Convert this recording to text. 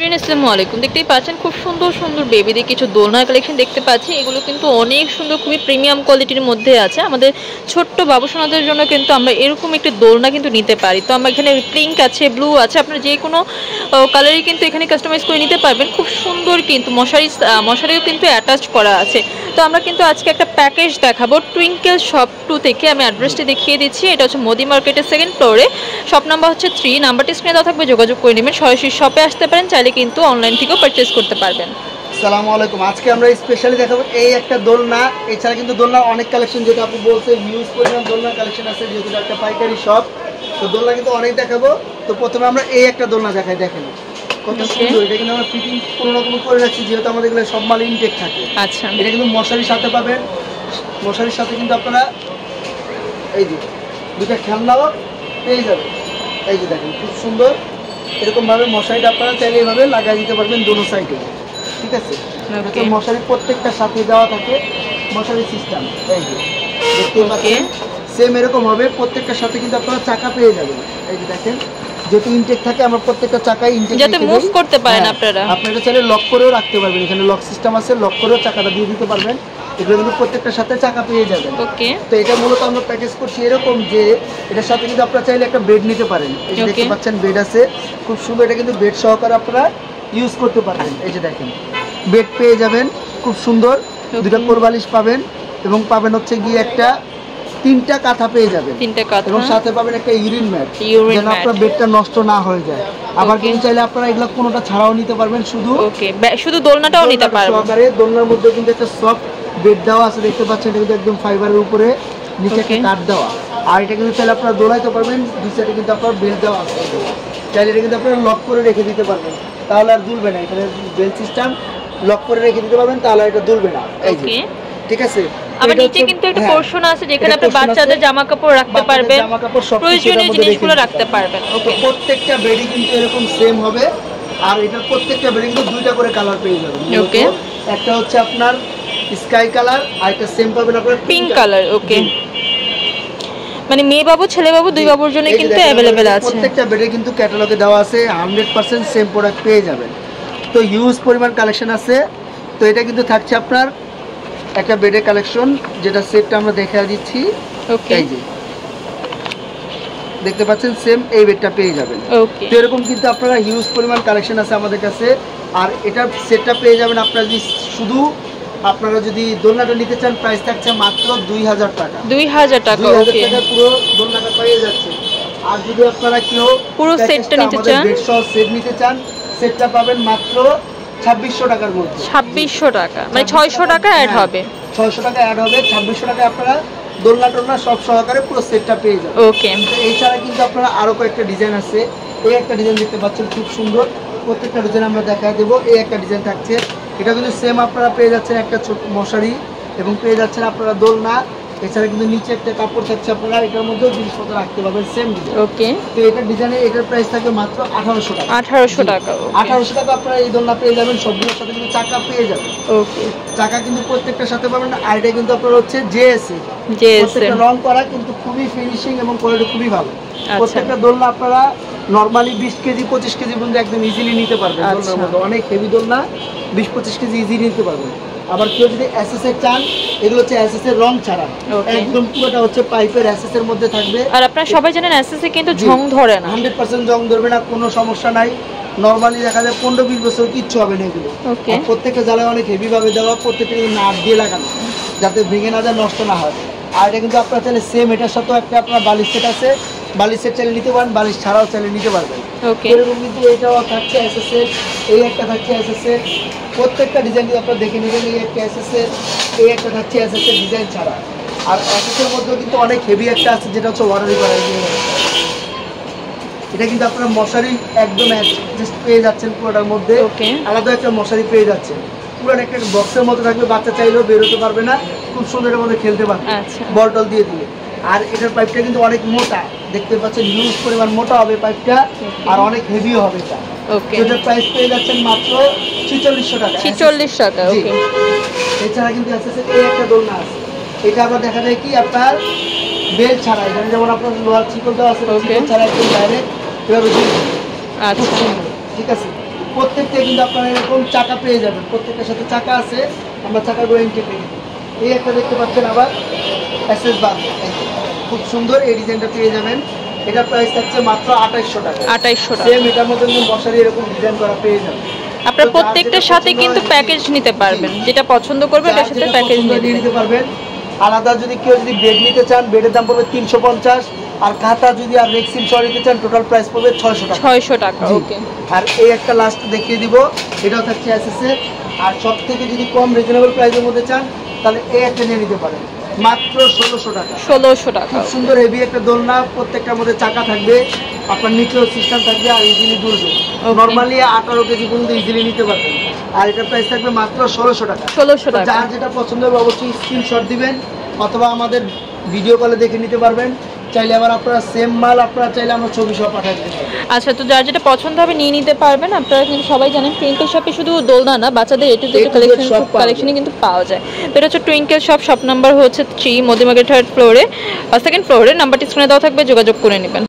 আসসালামু আলাইকুম। দেখতেই পাচ্ছেন খুব সুন্দর সুন্দর বেবিদের কিছু দোলনার কালেকশন দেখতে পাচ্ছি। এগুলো কিন্তু অনেক সুন্দর, খুবই প্রিমিয়াম কোয়ালিটির মধ্যে আছে। আমাদের ছোট্ট বাবুসোনাদের জন্য কিন্তু আমরা এরকম একটি দোলনা কিন্তু নিতে পারি। তো আমরা এখানে পিঙ্ক আছে, ব্লু আছে, আপনারা যে কোনো কালারই কিন্তু এখানে কাস্টমাইজ করে নিতে পারবেন। খুব সুন্দর কিন্তু মশারিও কিন্তু অ্যাটাচ করা আছে। তো আমরা কিন্তু আজকে একটা প্যাকেজ দেখাবো টুইঙ্কেল শপ 2 থেকে। আমি অ্যাড্রেসটি দেখিয়ে দিচ্ছি। এটা হচ্ছে মোদি মার্কেটের 2nd ফ্লোরে, শপ নাম্বার হচ্ছে 3। নাম্বারটি স্ক্রিনে দেওয়া থাকবে, যোগাযোগ করে নেবেন। সরাসরি শপে আসতে পারেন, চাইলে কিন্তু অনলাইন থেকেও পারচেজ করতে পারবেন। আসসালামু আলাইকুম। আজকে আমরা স্পেশালি দেখাবো এই একটা দোলনা। এছাড়া কিন্তু দোলনার অনেক কালেকশন, যেটা আপনি বলছে হিউজ পরিমাণ দোলনার কালেকশন আছে, যেহেতু একটা পাইকারি শপ। তো দোলনা কিন্তু অনেক দেখাবো। তো প্রথমে আমরা এই একটা দোলনা দেখাই, দেখেন কত সুন্দর। এটা কিন্তু আমরা ফিটিং কোনো রকম করে রাখছি, যেহেতু আমাদের এগুলো সব মাল ইনটেক থাকে। আচ্ছা, এটা কিন্তু মশারির সাথে পাবেন। মশারির সাথে কিন্তু আপনারা এই যে দুটা খেলনাও পেয়ে যাবেন। এই যে দেখেন খুব সুন্দর, এরকমভাবে মশারিটা আপনারা চাইলে এইভাবে লাগিয়ে দিতে পারবেন দোনো সাইডে। ঠিক আছে, মশারি প্রত্যেকটা সাথে দেওয়া থাকে মশারি সিস্টেম। এই যে দেখতে পাচ্ছেন সেম এরকম হবে। প্রত্যেকটার সাথে কিন্তু আপনারা চাকা পেয়ে যাবেন। এই যে দেখেন, যেহেতু ইনটেক থাকে আমরা প্রত্যেকটা চাকায় ইনটেক যাতে মুভ করতে পারেন আপনারা। আপনারা চাইলে লক করেও রাখতে পারবেন, এখানে লক সিস্টেম আছে, লক করেও চাকাটা দিয়ে দিতে পারবেন। এগুলো কিন্তু প্রত্যেকটার সাথে চাকা পেয়ে যাবেন। ওকে, তো এটা মূলত আমরা প্যাকেজ করছি এরকম যে এটার সাথে কিন্তু আপনারা চাইলে একটা বেড নিতে পারেন। এই যে দেখতে পাচ্ছেন বেড আছে খুব সুন্দর। এটা কিন্তু বেড সহকারে আপনারা ইউজ করতে পারবেন। এই যে দেখেন বেড পেয়ে যাবেন খুব সুন্দর, দুটো কোরবালিশ পাবেন এবং পাবেন হচ্ছে গিয়ে একটা 3টা কাঁথা পেয়ে যাবেন, এবং সাথে পাবেন একটা ইউরিন ম্যাট, যেন আপনার বেডটা নষ্ট না হয়ে যায়। আবার কিন্তু চাইলে আপনারা এগুলা কোনোটা ছাড়াও নিতে পারবেন, শুধু দোলনাটাও নিতে পারবেন সহকারে। দোলনার মধ্যে কিন্তু একটা সফট বেড দেওয়া আছে, দেখতে পাচ্ছেন। এটা কিন্তু একদম ফাইবারের উপরে নিচে একটা কাঠ দেওয়া। আর এটা কিন্তু চাইলে আপনারা দোলাইতে পারবেন। দুই সাইডে কিন্তু আপনার বেল্ট দেওয়া আছে, চাইলে এটা কিন্তু আপনারা লক করে রেখে দিতে পারবেন, তাহলে আর দুলবে না। এখানে বেল্ট সিস্টেম, লক করে রেখে দিতে পারবেন, তাহলে এটা দুলবে না। এই যে ঠিক আছে। আবার নিচে কিন্তু একটা পোরশন আছে, যেখানে আপনি বাচ্চাদের জামা কাপড় রাখতে পারবেন, প্রয়োজনীয় জিনিসগুলো রাখতে পারবেন। ওকে, প্রত্যেকটা বেডই কিন্তু এরকম সেম হবে। আর এটা প্রত্যেকটা বেডে কিন্তু 2টা করে কালার পেয়ে যাবেন। ওকে, একটা হচ্ছে আপনার স্কাই কালার, আর একটা সেম পাবেন আপনার পিঙ্ক কালার। ওকে, মানে মেয়ে বাবু ছেলে বাবু দুই বাবুর জন্য কিন্তু अवेलेबल আছে। প্রত্যেকটা বেডে কিন্তু ক্যাটালগে দেওয়া আছে, 100% সেম প্রোডাক্ট পেয়ে যাবেন। তো হিউজ পরিমাণ কালেকশন আছে। তো এটা কিন্তু থাকছে আপনার একটা বেডের কালেকশন, যেটা সেটটা আমরা দেখিয়ে দিচ্ছি। ওকে, এই যে দেখতে পাচ্ছেন সেম এই বেডটা পেয়ে যাবেন। ওকে, তো এরকম কিন্তু আপনারা হিউজ পরিমাণ কালেকশন আছে আমাদের কাছে। আর এটা সেটটা পেয়ে যাবেন আপনারা আপনারা যদি দোলনাটা নিতে চান, প্রাইস থাকছে মাত্র 2000 টাকা। 2000 টাকা। ওকে, পুরো দোলনাটা পেয়ে যাচ্ছে। আর যদি আপনারা কেউ পুরো সেটটা নিতে চান, বেড সহ সেট নিতে চান, সেটটা পাবেন মাত্র 2600 টাকার মধ্যে। 2600 টাকা, মানে 600 টাকা অ্যাড হবে। 600 টাকা অ্যাড হবে, 2600 টাকা আপনারা দোলনা টোলনা সব সহকারে পুরো সেটটা পেয়ে যাবেন। ওকে, এছাড়া কিন্তু আপনারা আরো কয়েকটা ডিজাইন আছে। এই একটা ডিজাইন দেখতে পাচ্ছেন খুব সুন্দর, প্রত্যেকটা ডিজাইন আমরা দেখা দেবো। এই একটা ডিজাইন থাকছে, এটা কিন্তু সেম আপনারা পেয়ে যাচ্ছেন একটা ছোট মশারি, এবং পেয়ে যাচ্ছেন আপনারা দোলনা। এছাড়া কিন্তু নিচে একটা কাপড় থাকছে, আপনারা এটার মধ্যেও জিনিসপত্র রাখতে পারবেন সেম ডিজাইন। ওকে, তো এটা ডিজাইনে এটার প্রাইস থাকে মাত্র 1800 টাকা। 1800 টাকা। 1800 টাকা আপনারা এই দোলনা পেয়ে যাবেন। সবগুলোর সাথে কিন্তু চাকা পেয়ে যাবেন। ওকে, চাকা কিন্তু প্রত্যেকটার সাথে পাবেন। আর এটা কিন্তু আপনার হচ্ছে জেএসএ, প্রত্যেকটা রং করা, কিন্তু খুবই ফিনিশিং এবং কোয়ালিটি খুবই ভালো। প্রত্যেকটা দোলনা আপনারা নরমালি 20 কেজি 25 কেজি পর্যন্ত একদম ইজিলি নিতে পারবেন। দোলনার মধ্যে অনেক হেভি দোলনা, 20-25 কেজি ইজিলি নিতে পারবেন। আবার কেউ যদি এসএসএ চান, এগুলো হচ্ছে এসএসএ রং ছাড়া, একদম পুরোটা হচ্ছে পাইপের এসএসএর মধ্যে থাকবে। আর আপনারা সবাই জানেন এসএসএ কিন্তু জং ধরে না, 100% জং ধরবে না, কোনো সমস্যা নাই। নরমালি দেখা যায় 15-20 বছর কিচ্ছু হবে না এগুলো। প্রত্যেকটা জ্বালায় অনেক হেভি ভাবে দেওয়া, প্রত্যেকটা নাট দিয়ে লাগানো, যাতে ভেঙে না যায়, নষ্ট না হয়। আর এটা কিন্তু আপনারা চাইলে সেম এটার সাথেও একটা আপনার বালিশ সেট আছে, বালিশ সেট চাইলে নিতে পারেন, বালিশ ছাড়াও চাইলে নিতে পারবেন। এরকম কিন্তু এটাও থাকছে এসএসএ, এই একটা থাকছে এসএসএ। প্রত্যেকটা ডিজাইন কিন্তু আপনারা দেখে নেবেন। এই একটা এসএসএ, এই একটা থাকছে এসএসএ ডিজাইন ছাড়া। আর এসএসএর মধ্যেও কিন্তু অনেক হেভি একটা আছে, যেটা হচ্ছে ওয়াটারি করা। এটা কিন্তু আপনারা মশারি একদম অ্যাডজাস্ট পেয়ে যাচ্ছেন পুরোটার মধ্যে। আলাদা একটা মশারি পেয়ে যাচ্ছেন, পুরো একটা বক্সের মতো থাকবে, বাচ্চা চাইলেও বেরোতে পারবে না, খুব সুন্দর এর মধ্যে খেলতে পারবে বল টল দিয়ে দিলে। আর এটার পাইপটা কিন্তু অনেক মোটা, দেখতে পাচ্ছেন হিউজ পরিমাণ মোটা হবে পাইপটা, আর অনেক হেভিও হবে এটা। এটার প্রাইস পেয়ে যাচ্ছেন মাত্র 4600 টাকা। 46 টাকা। ওকে, এছাড়া কিন্তু আছে এই একটা দোলনা আছে, এটা আবার দেখা যায় কি আপনার বেল ছাড়া, এখানে যেমন আপনার লোহার চিকল দেওয়া আছে, চিকল ছাড়া একদম ডাইরেক্ট এভাবে ঝুলবে। আচ্ছা, ঠিক আছে। প্রত্যেকটা কিন্তু আপনারা এরকম চাকা পেয়ে যাবেন, প্রত্যেকটার সাথে চাকা আছে, আমরা চাকাগুলো ইনটেক রেখে দিই। এই একটা দেখতে পাচ্ছেন আবার এসএস বার, খুব সুন্দর এই ডিজাইনটা পেয়ে যাবেন। এটা প্রাইস থাকছে মাত্র 2800 টাকা। 2800 টাকা। সেম এটার মধ্যে কিন্তু বসারি এরকম ডিজাইন করা পেয়ে যাবেন। আপনারা প্রত্যেকটার সাথে কিন্তু প্যাকেজ নিতে পারবেন, যেটা পছন্দ করবে তার সাথে প্যাকেজ নিতে পারবেন। আলাদা যদি কেউ যদি বেড নিতে চান, বেডের দাম পড়বে 350, আর খাতা যদি আর রেক্সিন সহ নিতে চান টোটাল প্রাইস পড়বে 600 টাকা। 600 টাকা, ওকে। আর এই একটা লাস্ট দেখিয়ে দিব, এটাও থাকছে এসএস এর। আর সব থেকে যদি কম রিজনেবল প্রাইসের মধ্যে চান তাহলে এই একটা নিয়ে নিতে পারেন মাত্র 1600 টাকা। 1600 টাকা। খুব সুন্দর হেভি একটা দোলনা, প্রত্যেকটার মধ্যে চাকা থাকবে, আপনার নিচেও সিস্টেম থাকবে, আর ইজিলি দুলবে। নরমালি 18 কেজি পর্যন্ত ইজিলি নিতে পারবেন। আর এটার প্রাইস থাকবে মাত্র 1600 টাকা। 1600 টাকা। যার যেটা পছন্দ হবে অবশ্যই স্ক্রিনশট দিবেন, অথবা আমাদের ভিডিও কলে দেখে নিতে পারবেন। চাইলে আবার আপনারা সেম মাল আপনারা চাইলে আমরা ছবি সহ পাঠিয়ে দিতে পারবো। আচ্ছা, তো যার যেটা পছন্দ হবে নিয়ে নিতে পারবেন। আপনারা কিন্তু সবাই জানেন টুইঙ্কেল শপে শুধু দোলনা না, বাচ্চাদের এ টু জেড কালেকশনই কিন্তু পাওয়া যায়। তো এটা হচ্ছে টুইঙ্কেল শপ, শপ নাম্বার হচ্ছে 3, মদিনা মার্কেট 3rd ফ্লোরে, 2nd ফ্লোরে। নাম্বারটি স্ক্রিনে দেওয়া থাকবে, যোগাযোগ করে নেবেন।